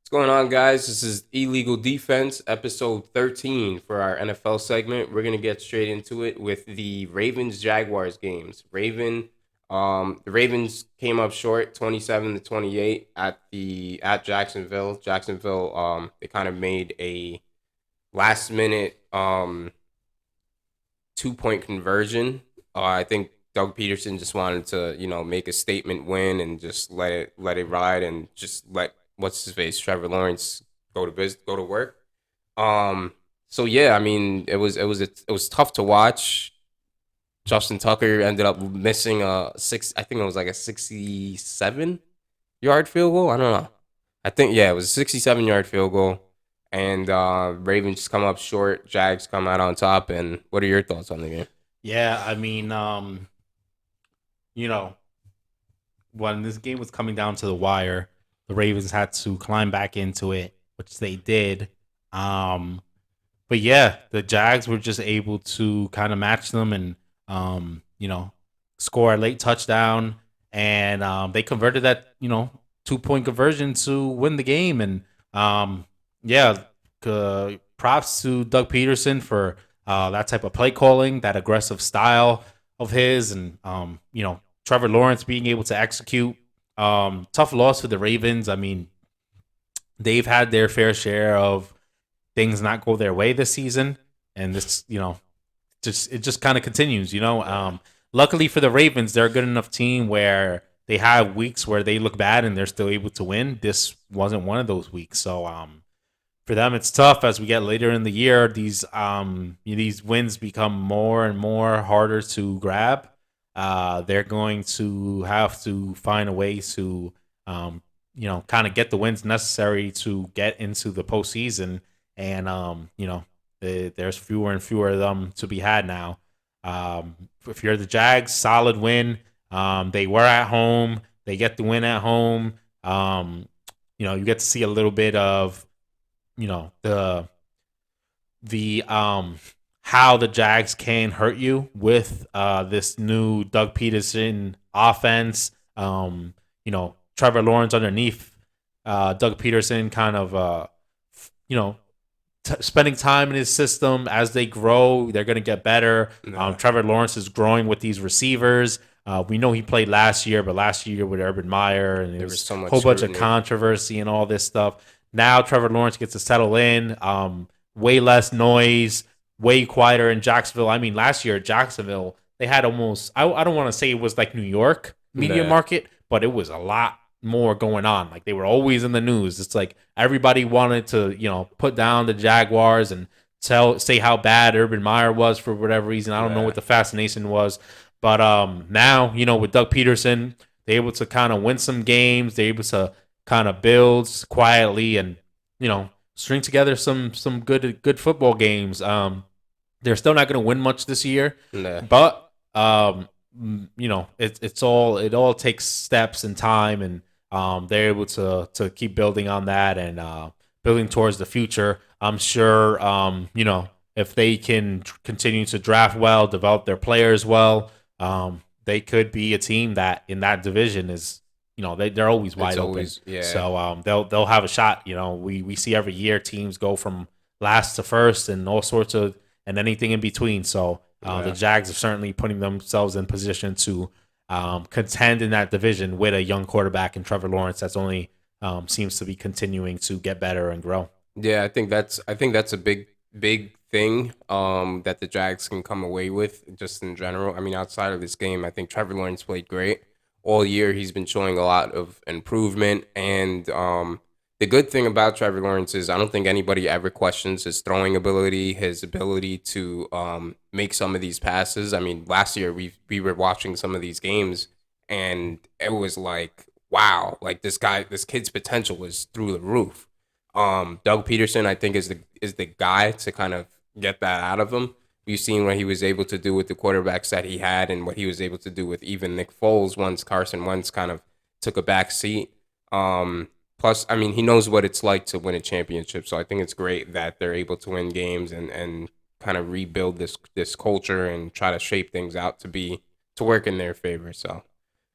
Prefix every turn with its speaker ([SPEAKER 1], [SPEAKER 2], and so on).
[SPEAKER 1] What's going on, guys? This is Illegal Defense, episode 13 for our NFL segment. We're gonna get straight into it with the Ravens Jaguars games. The Ravens came up short, 27-28 at Jacksonville. They kind of made a last minute 2 point conversion. I think Doug Peterson just wanted to, make a statement win and just let it ride and just let what's his face, Trevor Lawrence, go to work. Um, so yeah, I mean, it was tough to watch. Justin Tucker ended up missing I think it was like a 67-yard field goal. I don't know. I think yeah, it was a 67-yard field goal. And Ravens come up short, Jags come out on top. And what are your thoughts on the game?
[SPEAKER 2] Yeah, I mean, you know, when this game was coming down to the wire, the Ravens had to climb back into it, which they did. Um, but yeah, the Jags were just able to kind of match them and score a late touchdown, and they converted that 2 point conversion to win the game. And yeah, props to Doug Peterson for that type of play calling, that aggressive style of his, and Trevor Lawrence being able to execute. Tough loss for the Ravens. I mean, they've had their fair share of things not go their way this season, and this just kind of continues. Luckily for the Ravens, they're a good enough team where they have weeks where they look bad and they're still able to win. This wasn't one of those weeks, so for them it's tough as we get later in the year. These wins become more and more harder to grab. They're going to have to find a way to kind of get the wins necessary to get into the postseason. And there's fewer and fewer of them to be had now. If you're the Jags, solid win. They were at home. They get the win at home. You get to see a little bit of the how the Jags can hurt you with this new Doug Peterson offense. Trevor Lawrence underneath Doug Peterson, kind of you know spending time in his system. As they grow, they're going to get better.
[SPEAKER 1] Yeah.
[SPEAKER 2] Trevor Lawrence is growing with these receivers. We know he played last year, but last year with Urban Meyer, and
[SPEAKER 1] There
[SPEAKER 2] there
[SPEAKER 1] was
[SPEAKER 2] was
[SPEAKER 1] so
[SPEAKER 2] a
[SPEAKER 1] much
[SPEAKER 2] whole bunch of
[SPEAKER 1] scrutiny.
[SPEAKER 2] controversy and all this stuff. Now Trevor Lawrence gets to settle in. Way less noise, way quieter in Jacksonville. I mean, last year at Jacksonville, they had almost, I don't want to say it was like New York media
[SPEAKER 1] Yeah.
[SPEAKER 2] market, but it was a lot more going on. Like, they were always in the news. It's like everybody wanted to, put down the Jaguars and say how bad Urban Meyer was for whatever reason. I don't know
[SPEAKER 1] Yeah.
[SPEAKER 2] what the fascination was. But now, with Doug Peterson, they're able to kind of win some games. They're able to kind of build quietly and, string together some good football games. They're still not going to win much this year,
[SPEAKER 1] Yeah.
[SPEAKER 2] but it all takes steps and time, and they're able to keep building on that and building towards the future. I'm sure if they can continue to draft well, develop their players well, they could be a team that in that division is they're always
[SPEAKER 1] It's
[SPEAKER 2] wide open.
[SPEAKER 1] always yeah.
[SPEAKER 2] So they'll have a shot. We see every year teams go from last to first and all sorts of and anything in between. So the
[SPEAKER 1] Yeah.
[SPEAKER 2] Jags are certainly putting themselves in position to contend in that division with a young quarterback in Trevor Lawrence that's only seems to be continuing to get better and grow.
[SPEAKER 1] Yeah, I think that's a big thing that the Jags can come away with just in general. I mean, outside of this game, I think Trevor Lawrence played great all year. He's been showing a lot of improvement, and the good thing about Trevor Lawrence is I don't think anybody ever questions his throwing ability, his ability to make some of these passes. I mean, last year we were watching some of these games, and it was like, wow, like this kid's potential is through the roof. Doug Peterson, I think, is the guy to kind of get that out of him. We've seen what he was able to do with the quarterbacks that he had, and what he was able to do with even Nick Foles once Carson Wentz kind of took a back seat. Plus, I mean, he knows what it's like to win a championship, so I think it's great that they're able to win games and kind of rebuild this culture and try to shape things out to work in their favor. So